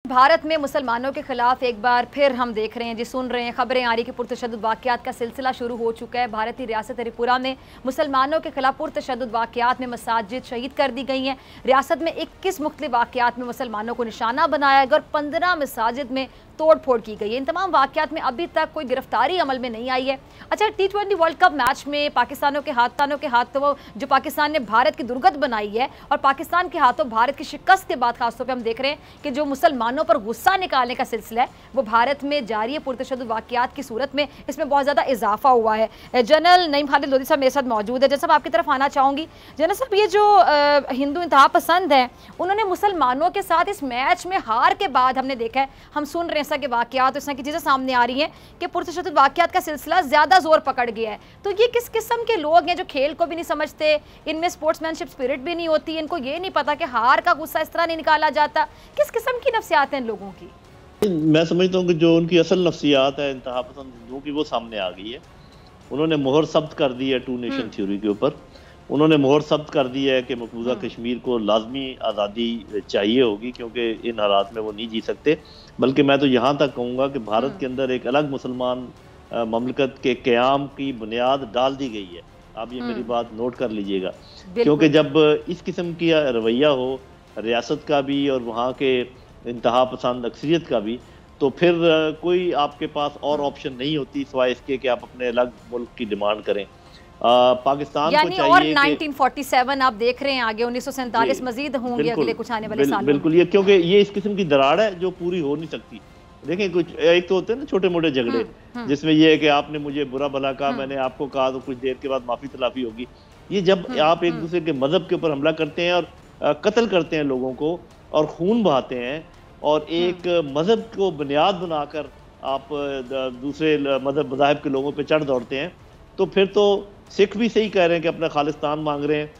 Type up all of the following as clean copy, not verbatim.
भारत में मुसलमानों के खिलाफ एक बार फिर हम देख रहे हैं जी, सुन रहे हैं, खबरें आ रही कि पुरतशद्दुद वाक़यात का सिलसिला शुरू हो चुका है। भारतीय रियासत त्रिपुरा में मुसलमानों के खिलाफ पुरतशद्दुद वाक़यात में मसाजिद शहीद कर दी गई हैं। रियासत में 21 मुख्तलिफ वाक़यात में मुसलमानों को निशाना बनाया गया और 15 मसाजिद में तोड़ फोड़ की गई है। इन तमाम वाक़यात में अभी तक कोई गिरफ्तारी अमल में नहीं आई है। अच्छा, T20 वर्ल्ड कप मैच में पाकिस्तानों के हाथों जो पाकिस्तान ने भारत की दुर्गत बनाई है और पाकिस्तान के हाथों भारत की शिकस्त के बाद खासतौर पर हम देख रहे हैं कि जो मुसलमानों पर गुस्सा निकालने का सिलसिला है वो भारत में जारी है। पुरतशद्दुद वाक़यात की सूरत में इसमें बहुत ज़्यादा इजाफा हुआ है। जनरल नईम खालिद लोधी साहब मेरे साथ मौजूद है। जनरल साहब, आपकी तरफ आना चाहूँगी। जनरल साहब, ये जो हिंदू इंतहा पसंद हैं, उन्होंने मुसलमानों के साथ इस मैच में हार के बाद हमने देखा है, हम सुन रहे हैं के वाक़यात, इस तरह की चीज़ें सामने आ रही हैं कि पुरतशद्दुद वाक़यात का सिलसिला ज़्यादा जोर पकड़ गया है। तो ये किस किस्म के लोग हैं जो खेल को भी नहीं समझते, इनमें स्पोर्ट्समैनशिप स्पिरिट भी नहीं होती, इनको ये नहीं पता कि हार का गुस्सा इस तरह नहीं निकाला जाता। किस किस्म की नफ्सियात हैं इन लोगों की? मैं समझता हूँ कि जो उनकी असल नफ्सियात है इंतहा पसंद हिंदुओं की, वो सामने आ गई है। उन्होंने मोहर सब्त कर दी है 2 नेशन थ्योरी के ऊपर। उन्होंने मोहर सब्त कर दी है कि मकबूजा कश्मीर को लाजमी आज़ादी चाहिए होगी, क्योंकि इन हालात में वो नहीं जी सकते। बल्कि मैं तो यहाँ तक कहूँगा कि भारत के अंदर एक अलग मुसलमान ममलकत के क़याम की बुनियाद डाल दी गई है। आप ये मेरी बात नोट कर लीजिएगा, क्योंकि जब इस किस्म की रवैया हो रियासत का भी और वहाँ के इंतहा पसंद अक्सरियत का भी, तो फिर कोई आपके पास और ऑप्शन नहीं होती सिवाय इसके कि आप अपने अलग मुल्क की डिमांड करें। पाकिस्तान को चाहिए और 1947 आप देख रहे हैं, आगे 1947 मजीद होंगे अगले कुछ आने वाले सालों में। बिल्कुल, ये क्योंकि ये इस किस्म की दरार है जो पूरी हो नहीं सकती। देखें, कुछ एक तो होते हैं ना छोटे मोटे झगड़े, जिसमें ये है कि आपने मुझे बुरा भला कहा, मैंने आपको कहा, तो कुछ देर के बाद माफी तलाफी होगी। ये जब आप एक दूसरे के मजहब के ऊपर हमला करते हैं और कत्ल करते हैं लोगों को और खून बहाते हैं और एक मजहब को बुनियाद बनाकर आप दूसरे मजहब के लोगों पे चढ़ दौड़ते हैं, तो फिर तो सिख भी सही कह रहे हैं कि अपना खालिस्तान मांग रहे हैं,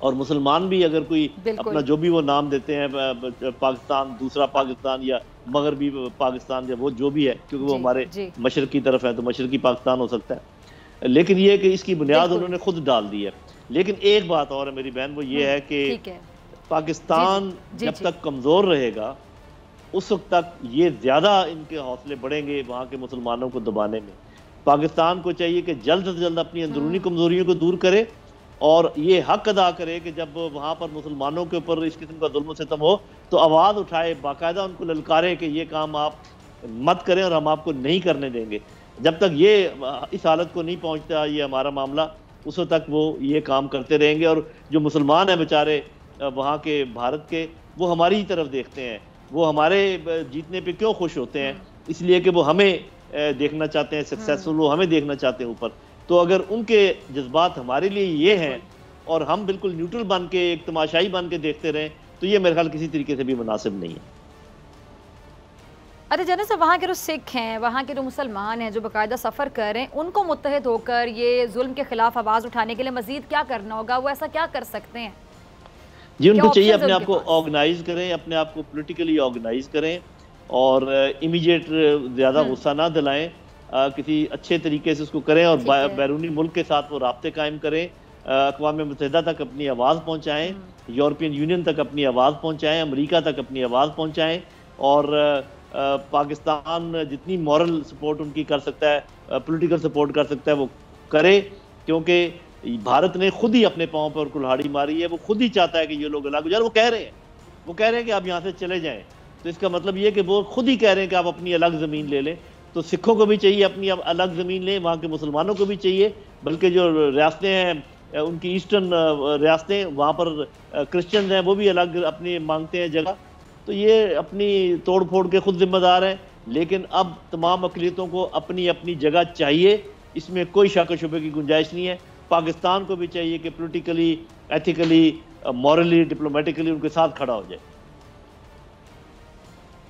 और मुसलमान भी अगर कोई अपना जो भी वो नाम देते हैं, पाकिस्तान, दूसरा पाकिस्तान या मगरबी पाकिस्तान या वो जो भी है, क्योंकि वो हमारे मशरक की तरफ है तो मशरकी पाकिस्तान हो सकता है। लेकिन ये है कि इसकी बुनियाद उन्होंने खुद डाल दी है। लेकिन एक बात और है मेरी बहन, वो ये है कि पाकिस्तान जब तक कमज़ोर रहेगा उस वक्त तक ये ज़्यादा इनके हौसले बढ़ेंगे वहाँ के मुसलमानों को दबाने में। पाकिस्तान को चाहिए कि जल्द से जल्द अपनी अंदरूनी कमज़ोरियों को दूर करे और ये हक अदा करे कि जब वहाँ पर मुसलमानों के ऊपर इस किस्म का जुल्म सितम हो तो आवाज़ उठाए, बाकायदा उनको ललकारे कि ये काम आप मत करें और हम आपको नहीं करने देंगे। जब तक ये इस हालत को नहीं पहुँचता ये हमारा मामला, उस वक्त तक वो ये काम करते रहेंगे। और जो मुसलमान हैं बेचारे वहाँ के भारत के, वो हमारी ही तरफ देखते हैं। वो हमारे जीतने पे क्यों खुश होते हैं? इसलिए कि वो हमें देखना चाहते हैं सक्सेसफुल, वो हमें देखना चाहते हैं ऊपर। तो अगर उनके जज्बात हमारे लिए ये हैं और हम बिल्कुल न्यूट्रल बन के, एक तमाशाई बन के देखते रहें, तो ये मेरे ख्याल किसी तरीके से भी मुनासिब नहीं है। अरे जनरल साहब, वहाँ के जो सिख हैं, वहाँ के जो मुसलमान हैं जो बाकायदा सफ़र कर रहे हैं, उनको मुत्तहिद होकर ये जुल्म के खिलाफ आवाज़ उठाने के लिए मजीद क्या करना होगा? वो ऐसा क्या कर सकते हैं? जी, उनको चाहिए अपने आप को ऑर्गेनाइज करें, अपने आप को पोलिटिकली ऑर्गेनाइज करें और इमीडिएट ज़्यादा गुस्सा ना दिलाएं, किसी अच्छे तरीके से उसको करें और बैरूनी मुल्क के साथ वो राब्ते कायम करें, अक़वाम मुत्तहिदा तक अपनी आवाज़ पहुँचाएँ, यूरोपियन यूनियन तक अपनी आवाज़ पहुँचाएँ, अमरीका तक अपनी आवाज़ पहुँचाएँ और पाकिस्तान जितनी मॉरल सपोर्ट उनकी कर सकता है, पॉलिटिकल सपोर्ट कर सकता है, वो करे। क्योंकि भारत ने खुद ही अपने पाँव पर कुल्हाड़ी मारी है। वो खुद ही चाहता है कि ये लोग अलग हो जाए। वो कह रहे हैं कि आप यहाँ से चले जाएं, तो इसका मतलब ये कि वो खुद ही कह रहे हैं कि आप अपनी अलग ज़मीन ले लें। तो सिखों को भी चाहिए अपनी अलग ज़मीन लें, वहाँ के मुसलमानों को भी चाहिए, बल्कि जो रियासतें हैं उनकी ईस्टर्न रियासतें, वहाँ पर क्रिश्चियन हैं, वो भी अलग अपनी मांगते हैं जगह। तो ये अपनी तोड़ फोड़ के खुद जिम्मेदार हैं। लेकिन अब तमाम अक़लियतों को अपनी अपनी जगह चाहिए, इसमें कोई शक शुबे की गुंजाइश नहीं है। पाकिस्तान को भी चाहिए कि पॉलिटिकली, एथिकली, मॉरली, डिप्लोमेटिकली उनके साथ खड़ा हो जाए।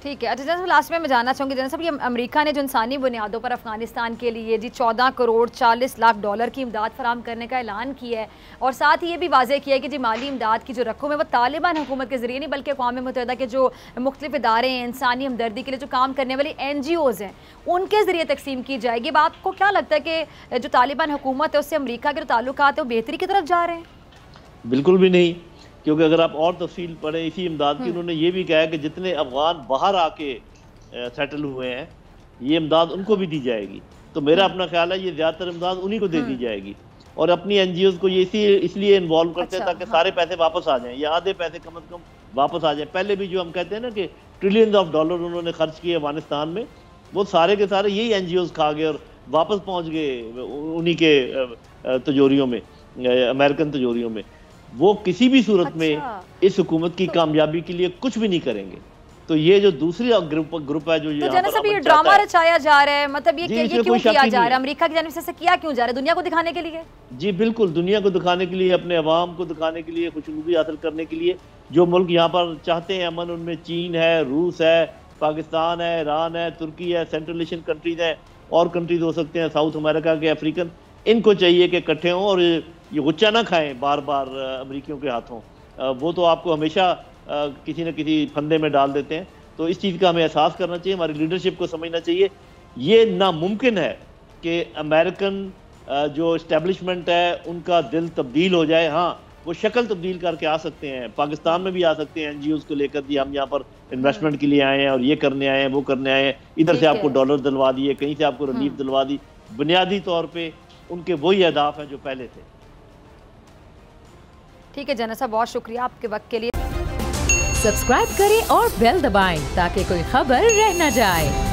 ठीक है। अच्छा जनरल, लास्ट में मैं जानना चाहूँगी जनरल साहब, ये अमेरिका ने जो इंसानी बुनियादों पर अफगानिस्तान के लिए जी 14 करोड़ 40 लाख डॉलर की इमदाद फराम करने का ऐलान किया है और साथ ही ये भी वाज़ेह किया है कि जी माली इमदाद की जो रकम है वो तालिबान हुकूमत के ज़रिए नहीं बल्कि अक़वाम मुत्तहिदा के जो मुख्तलिफ इदारे हैं, इंसानी हमदर्दी के लिए जो काम करने वाली NGOs हैं, उनके ज़रिए तकसीम की जाएगी। अब आपको क्या लगता है कि जो तालिबान हुकूमत है उससे अमरीका के जो ताल्लुकात है वो बेहतरी की तरफ जा रहे हैं? बिल्कुल भी नहीं। क्योंकि अगर आप और तफसील पढ़ें इसी इमदाद की, उन्होंने ये भी कहा है कि जितने अफगान बाहर आके सेटल हुए हैं ये इमदाद उनको भी दी जाएगी। तो मेरा अपना ख्याल है ये ज़्यादातर इमदाद उन्हीं को दे दी जाएगी, और अपनी एनजीओज को ये इसलिए इन्वॉल्व करते हैं ताकि सारे पैसे वापस आ जाएं, या आधे पैसे कम से कम वापस आ जाए। पहले भी जो हम कहते हैं ना कि ट्रिलियंस ऑफ डॉलर उन्होंने खर्च किए अफगानिस्तान में, वो सारे के सारे यही एनजीओज खा गए और वापस पहुंच गए उन्हीं के तिजोरियों में, अमेरिकन तिजोरियों में। वो किसी भी सूरत में इस हुकूमत की कामयाबी के लिए कुछ भी नहीं करेंगे। तो ये जो दूसरी ग्रुप है जो ये ड्रामा रचाया जा रहा है, मतलब ये क्यों किया जा रहा है? अमेरिका की जानिब से किया क्यों जा रहा है? दुनिया को दिखाने के लिए? जी बिल्कुल, दुनिया को दिखाने के लिए, अपने अवाम को दिखाने के लिए, खुशनुदी हासिल करने के लिए। जो मुल्क यहाँ पर चाहते हैं अमन, उनमें चीन है, रूस है, पाकिस्तान है, ईरान है, तुर्की है, सेंट्रल एशियन कंट्रीज हैं, और कंट्रीज हो सकते हैं साउथ अमेरिका के, अफ्रीकन। इनको चाहिए कि इकट्ठे हों और ये गुच्चा ना खाएं बार बार अमरीकियों के हाथों। वो तो आपको हमेशा किसी न किसी फंदे में डाल देते हैं। तो इस चीज़ का हमें एहसास करना चाहिए, हमारी लीडरशिप को समझना चाहिए। ये नामुमकिन है कि अमेरिकन जो इस्टेब्लिशमेंट है उनका दिल तब्दील हो जाए। हाँ, वो शक्ल तब्दील करके आ सकते हैं, पाकिस्तान में भी आ सकते हैं एनजीओज को लेकर, जी हम यहाँ पर इन्वेस्टमेंट के लिए आए हैं और ये करने आए हैं, वो करने आए हैं, इधर से आपको डॉलर दिलवा दिए, कहीं से आपको रिलीफ दिलवा दी। बुनियादी तौर पे उनके वही अहदाफ हैं जो पहले थे। ठीक है जना साहब, बहुत शुक्रिया आपके वक्त के लिए। सब्सक्राइब करें और बेल दबाएं ताकि कोई खबर रह न जाए।